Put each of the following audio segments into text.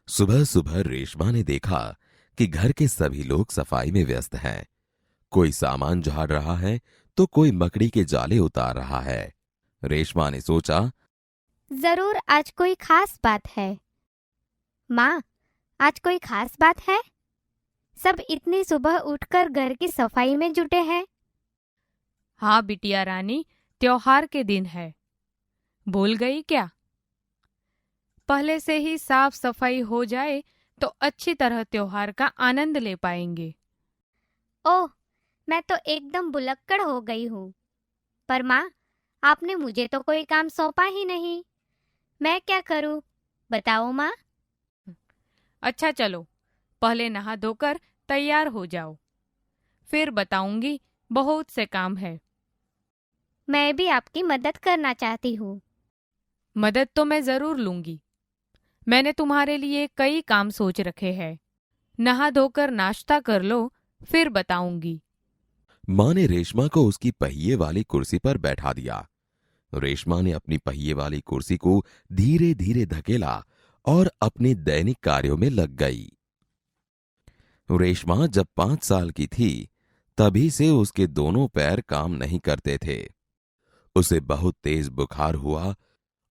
सुबह सुबह रेशमा ने देखा कि घर के सभी लोग सफाई में व्यस्त हैं। कोई सामान झाड़ रहा है तो कोई मकड़ी के जाले उतार रहा है। रेशमा ने सोचा, जरूर आज कोई खास बात है। माँ, आज कोई खास बात है? सब इतनी सुबह उठकर घर की सफाई में जुटे हैं। हाँ बिटिया रानी, त्योहार के दिन है। भूल गई क्या? पहले से ही साफ सफाई हो जाए तो अच्छी तरह त्योहार का आनंद ले पाएंगे। ओह, मैं तो एकदम भुलक्कड़ हो गई हूँ। पर माँ, आपने मुझे तो कोई काम सौंपा ही नहीं। मैं क्या करूँ? बताओ माँ। अच्छा चलो, पहले नहा धोकर तैयार हो जाओ, फिर बताऊंगी। बहुत से काम है। मैं भी आपकी मदद करना चाहती हूँ। मदद तो मैं जरूर लूंगी। मैंने तुम्हारे लिए कई काम सोच रखे हैं। नहा धोकर नाश्ता कर लो, फिर बताऊंगी। माँ ने रेशमा को उसकी पहिए वाली कुर्सी पर बैठा दिया। रेशमा ने अपनी पहिए वाली कुर्सी को धीरे धीरे धकेला और अपने दैनिक कार्यों में लग गई। रेशमा जब 5 साल की थी, तभी से उसके दोनों पैर काम नहीं करते थे। उसे बहुत तेज बुखार हुआ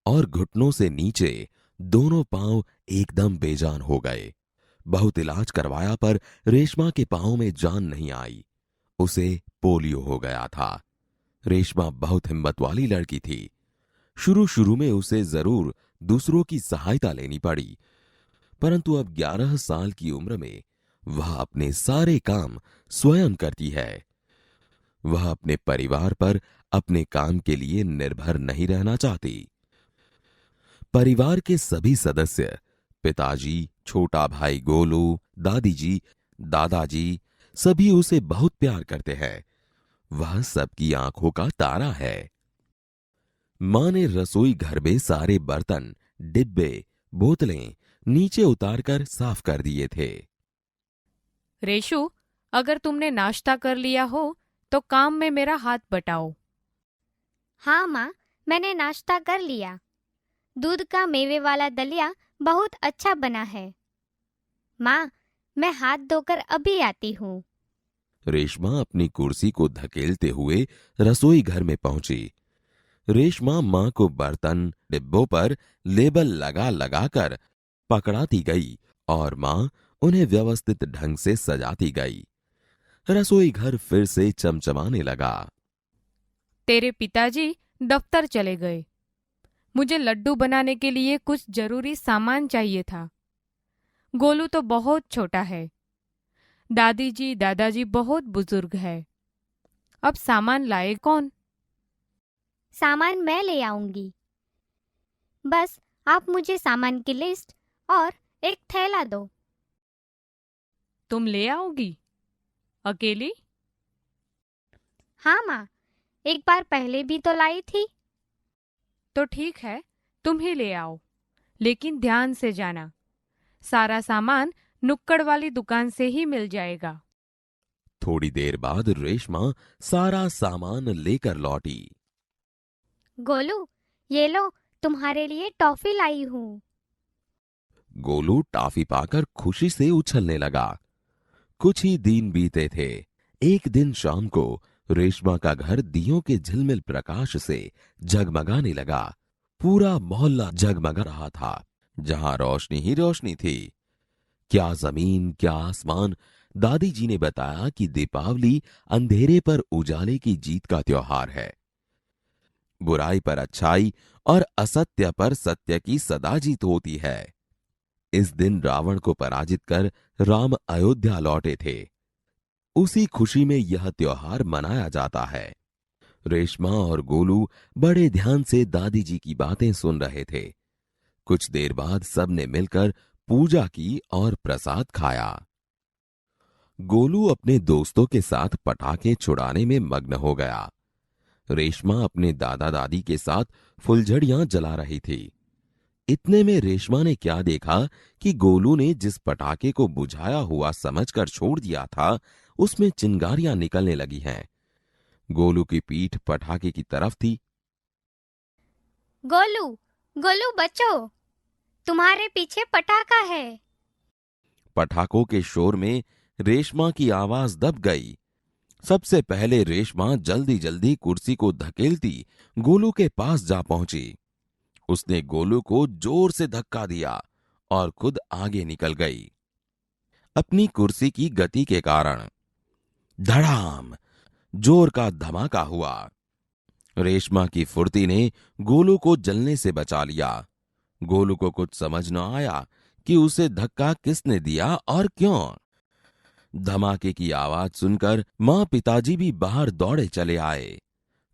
और घुटनों से नीचे दोनों पांव एकदम बेजान हो गए। बहुत इलाज करवाया पर रेशमा के पांव में जान नहीं आई। उसे पोलियो हो गया था। रेशमा बहुत हिम्मत वाली लड़की थी। शुरू शुरू में उसे जरूर दूसरों की सहायता लेनी पड़ी, परंतु अब 11 साल की उम्र में वह अपने सारे काम स्वयं करती है। वह अपने परिवार पर अपने काम के लिए निर्भर नहीं रहना चाहती। परिवार के सभी सदस्य, पिताजी, छोटा भाई गोलू, दादी जी, दादाजी, सभी उसे बहुत प्यार करते हैं। वह सबकी आंखों का तारा है। मां ने रसोई घर में सारे बर्तन, डिब्बे, बोतलें नीचे उतारकर साफ कर दिए थे। रेशु, अगर तुमने नाश्ता कर लिया हो तो काम में मेरा हाथ बटाओ। हाँ माँ, मैंने नाश्ता कर लिया। दूध का मेवे वाला दलिया बहुत अच्छा बना है। माँ, मैं हाथ धोकर अभी आती हूँ। रेशमा अपनी कुर्सी को धकेलते हुए रसोई घर में पहुंची। रेशमा मां को बर्तन, डिब्बों पर लेबल लगा लगाकर पकड़ाती गई और मां उन्हें व्यवस्थित ढंग से सजाती गई। रसोई घर फिर से चमचमाने लगा। तेरे पिताजी दफ्तर चले गए। मुझे लड्डू बनाने के लिए कुछ जरूरी सामान चाहिए था। गोलू तो बहुत छोटा है। दादी जी, दादाजी बहुत बुजुर्ग है। अब सामान लाए कौन? सामान मैं ले आऊंगी। बस आप मुझे सामान की लिस्ट और एक थैला दो। तुम ले आओगी अकेली? हाँ माँ, एक बार पहले भी तो लाई थी। तो ठीक है, तुम ही ले आओ, लेकिन ध्यान से जाना। सारा सामान नुक्कड़ वाली दुकान से ही मिल जाएगा। थोड़ी देर बाद रेशमा सारा सामान लेकर लौटी। गोलू, ये लो, तुम्हारे लिए टॉफी लाई हूँ। गोलू टॉफी पाकर खुशी से उछलने लगा। कुछ ही दिन बीते थे। एक दिन शाम को रेशमा का घर दियों के झिलमिल प्रकाश से जगमगाने लगा। पूरा मोहल्ला जगमगा रहा था। जहां रोशनी ही रोशनी थी। क्या जमीन, क्या आसमान। दादी जी ने बताया कि दीपावली अंधेरे पर उजाले की जीत का त्योहार है। बुराई पर अच्छाई और असत्य पर सत्य की सदा जीत होती है। इस दिन रावण को पराजित कर राम अयोध्या लौटे थे। उसी खुशी में यह त्योहार मनाया जाता है। रेशमा और गोलू बड़े ध्यान से दादी जी की बातें सुन रहे थे। कुछ देर बाद सबने मिलकर पूजा की और प्रसाद खाया। गोलू अपने दोस्तों के साथ पटाखे छुड़ाने में मग्न हो गया। रेशमा अपने दादा दादी के साथ फुलझड़ियां जला रही थी। इतने में रेशमा ने क्या देखा कि गोलू ने जिस पटाखे को बुझाया हुआ समझकर छोड़ दिया था, उसमें चिंगारियां निकलने लगी हैं। गोलू की पीठ पटाखे की तरफ थी। गोलू, गोलू बचो, तुम्हारे पीछे पटाखा है। पटाखों के शोर में रेशमा की आवाज दब गई। सबसे पहले रेशमा जल्दी जल्दी कुर्सी को धकेलती गोलू के पास जा पहुंची। उसने गोलू को जोर से धक्का दिया और खुद आगे निकल गई। अपनी कुर्सी की गति के कारण धड़ाम जोर का धमाका हुआ। रेशमा की फुर्ती ने गोलू को जलने से बचा लिया। गोलू को कुछ समझ न आया कि उसे धक्का किसने दिया और क्यों। धमाके की आवाज सुनकर मां पिताजी भी बाहर दौड़े चले आए।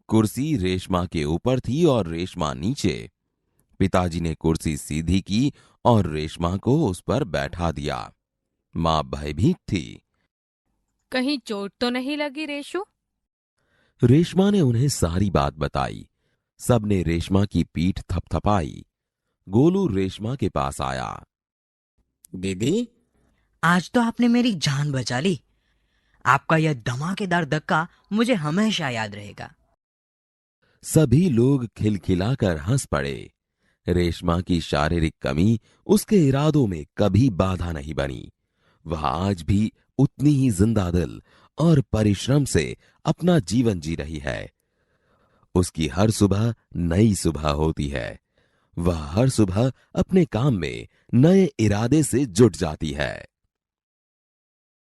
कुर्सी रेशमा के ऊपर थी और रेशमा नीचे। पिताजी ने कुर्सी सीधी की और रेशमा को उस पर बैठा दिया। मां भयभीत थी। कहीं चोट तो नहीं लगी रेशु? रेशमा ने उन्हें सारी बात बताई। सबने रेशमा की पीठ थपथपाई। गोलू रेशमा के पास आया। दीदी, आज तो आपने मेरी जान बचा ली। आपका यह धमाकेदार धक्का मुझे हमेशा याद रहेगा। सभी लोग खिलखिलाकर हंस पड़े। रेशमा की शारीरिक कमी उसके इरादों में कभी बाधा नहीं बनी। वह आज भी उतनी ही जिंदा दिल और परिश्रम से अपना जीवन जी रही है। उसकी हर सुबह नई सुबह होती है। वह हर सुबह अपने काम में नए इरादे से जुट जाती है।